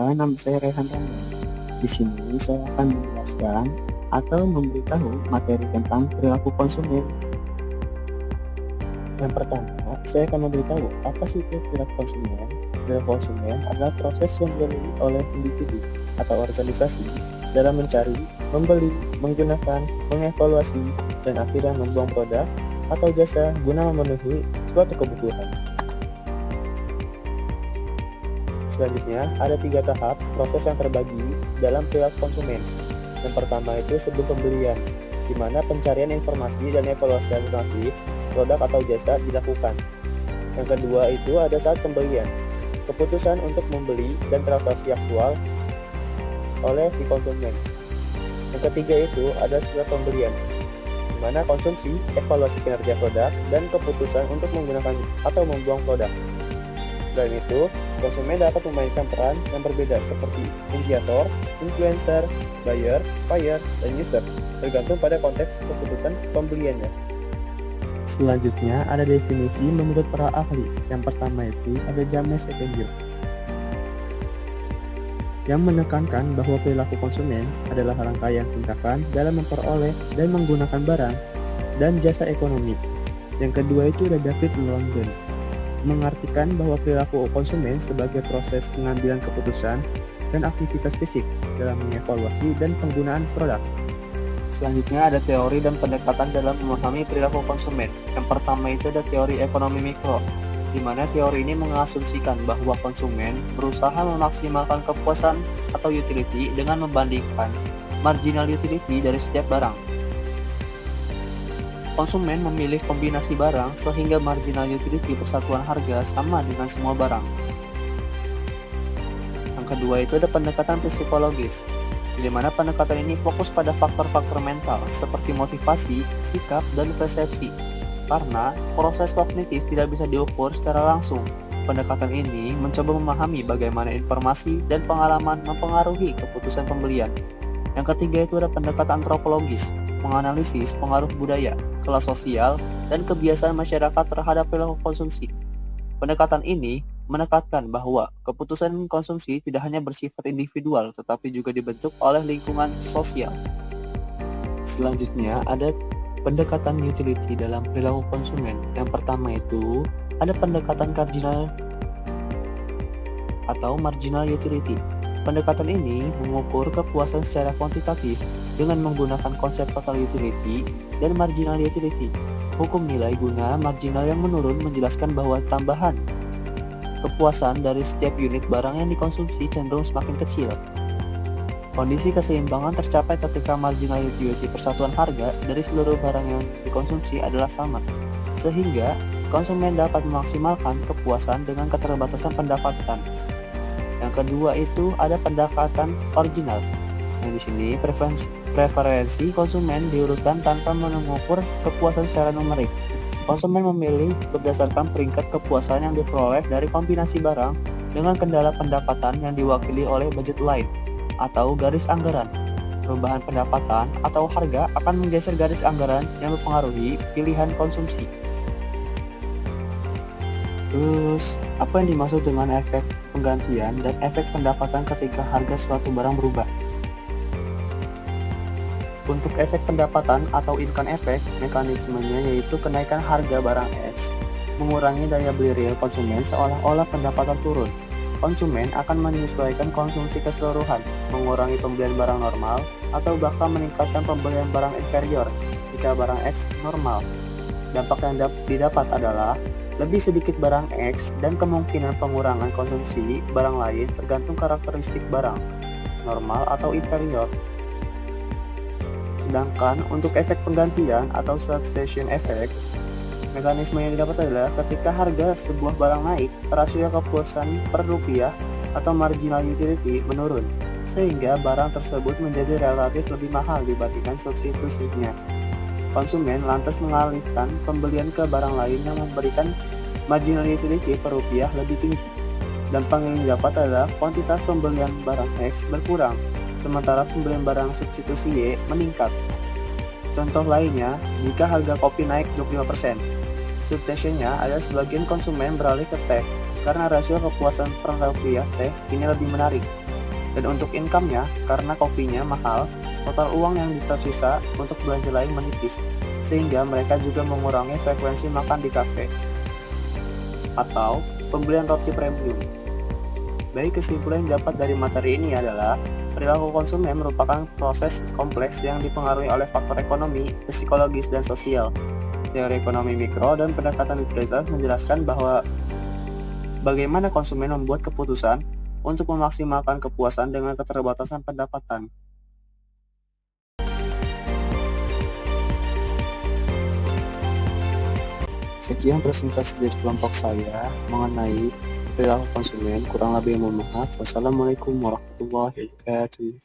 perkenalkan, nama saya Rehan Rama. Di sini saya akan menjelaskan atau memberitahu materi tentang perilaku konsumen. Yang pertama, saya akan memberitahu apa sih itu perilaku konsumen. Perilaku konsumen adalah proses yang dilalui oleh individu atau organisasi dalam mencari, membeli, menggunakan, mengevaluasi, dan akhirnya membuang produk atau jasa guna memenuhi suatu kebutuhan. Selanjutnya, ada 3 tahap proses yang terbagi dalam perilaku konsumen. Yang pertama itu sebelum pembelian, di mana pencarian informasi dan evaluasi alternatif produk atau jasa dilakukan. Yang kedua itu ada saat pembelian, keputusan untuk membeli dan transaksi aktual oleh si konsumen. Yang ketiga itu ada setelah pembelian, di mana konsumsi, evaluasi kinerja produk, dan keputusan untuk menggunakan atau membuang produk. Selain itu, konsumen dapat memainkan peran yang berbeda seperti mediator, influencer, buyer, dan user, tergantung pada konteks keputusan pembeliannya. Selanjutnya ada definisi menurut para ahli. Yang pertama itu ada James Evenio, yang menekankan bahwa perilaku konsumen adalah rangkaian tindakan dalam memperoleh dan menggunakan barang dan jasa ekonomi. Yang kedua itu ada David London, mengartikan bahwa perilaku konsumen sebagai proses pengambilan keputusan dan aktivitas fisik dalam mengevaluasi dan penggunaan produk. Selanjutnya ada teori dan pendekatan dalam memahami perilaku konsumen. Yang pertama itu ada teori ekonomi mikro, di mana teori ini mengasumsikan bahwa konsumen berusaha memaksimalkan kepuasan atau utility dengan membandingkan marginal utility dari setiap barang. Konsumen memilih kombinasi barang sehingga marginal utility persatuan harga sama dengan semua barang. Yang kedua itu ada pendekatan psikologis, di mana pendekatan ini fokus pada faktor-faktor mental seperti motivasi, sikap, dan persepsi. Karena proses kognitif tidak bisa diukur secara langsung, pendekatan ini mencoba memahami bagaimana informasi dan pengalaman mempengaruhi keputusan pembelian. Yang ketiga itu ada pendekatan antropologis, menganalisis pengaruh budaya, kelas sosial, dan kebiasaan masyarakat terhadap perilaku konsumsi. Pendekatan ini menekankan bahwa keputusan konsumsi tidak hanya bersifat individual, tetapi juga dibentuk oleh lingkungan sosial. Selanjutnya ada pendekatan utility dalam perilaku konsumen. Yang pertama itu ada pendekatan kardinal atau marginal utility. Pendekatan ini mengukur kepuasan secara kuantitatif dengan menggunakan konsep total utility dan marginal utility. Hukum nilai guna marginal yang menurun menjelaskan bahwa tambahan kepuasan dari setiap unit barang yang dikonsumsi cenderung semakin kecil. Kondisi keseimbangan tercapai ketika marginal utility persatuan harga dari seluruh barang yang dikonsumsi adalah sama, sehingga konsumen dapat memaksimalkan kepuasan dengan keterbatasan pendapatan. Yang kedua itu ada pendekatan original, yang di sini preferensi konsumen diurutkan tanpa mengukur kepuasan secara numerik. Konsumen memilih berdasarkan peringkat kepuasan yang diperoleh dari kombinasi barang dengan kendala pendapatan yang diwakili oleh budget line atau garis anggaran. Perubahan pendapatan atau harga akan menggeser garis anggaran yang mempengaruhi pilihan konsumsi. Terus, apa yang dimaksud dengan efek penggantian dan efek pendapatan ketika harga suatu barang berubah? Untuk efek pendapatan atau income effect, mekanismenya yaitu kenaikan harga barang X mengurangi daya beli real konsumen seolah-olah pendapatan turun. Konsumen akan menyesuaikan konsumsi keseluruhan, mengurangi pembelian barang normal, atau bahkan meningkatkan pembelian barang inferior jika barang X normal. Dampak yang didapat adalah lebih sedikit barang X dan kemungkinan pengurangan konsumsi barang lain tergantung karakteristik barang, normal atau inferior. Sedangkan untuk efek penggantian atau substitution effect, mekanisme yang didapat adalah ketika harga sebuah barang naik, rasio kepuasan per rupiah atau marginal utility menurun, sehingga barang tersebut menjadi relatif lebih mahal dibandingkan substitusinya. Konsumen lantas mengalihkan pembelian ke barang lain yang memberikan marginal utility per rupiah lebih tinggi. Dampak yang didapat adalah kuantitas pembelian barang X berkurang, sementara pembelian barang substitusi Y meningkat. Contoh lainnya, jika harga kopi naik 25%, substitusinya ada sebagian konsumen beralih ke teh karena rasio kepuasan per rupiah teh ini lebih menarik. Dan untuk income-nya, karena kopinya mahal, total uang yang tersisa untuk belanja lain menipis, sehingga mereka juga mengurangi frekuensi makan di kafe atau pembelian roti premium. Baik, kesimpulan yang dapat dari materi ini adalah perilaku konsumen merupakan proses kompleks yang dipengaruhi oleh faktor ekonomi, psikologis, dan sosial. Teori ekonomi mikro dan pendekatan utilitas menjelaskan bahwa bagaimana konsumen membuat keputusan untuk memaksimalkan kepuasan dengan keterbatasan pendapatan. Sekian presentasi dari kelompok saya mengenai perilaku konsumen. Kurang lebih mohon maaf. Wassalamualaikum warahmatullahi wabarakatuh.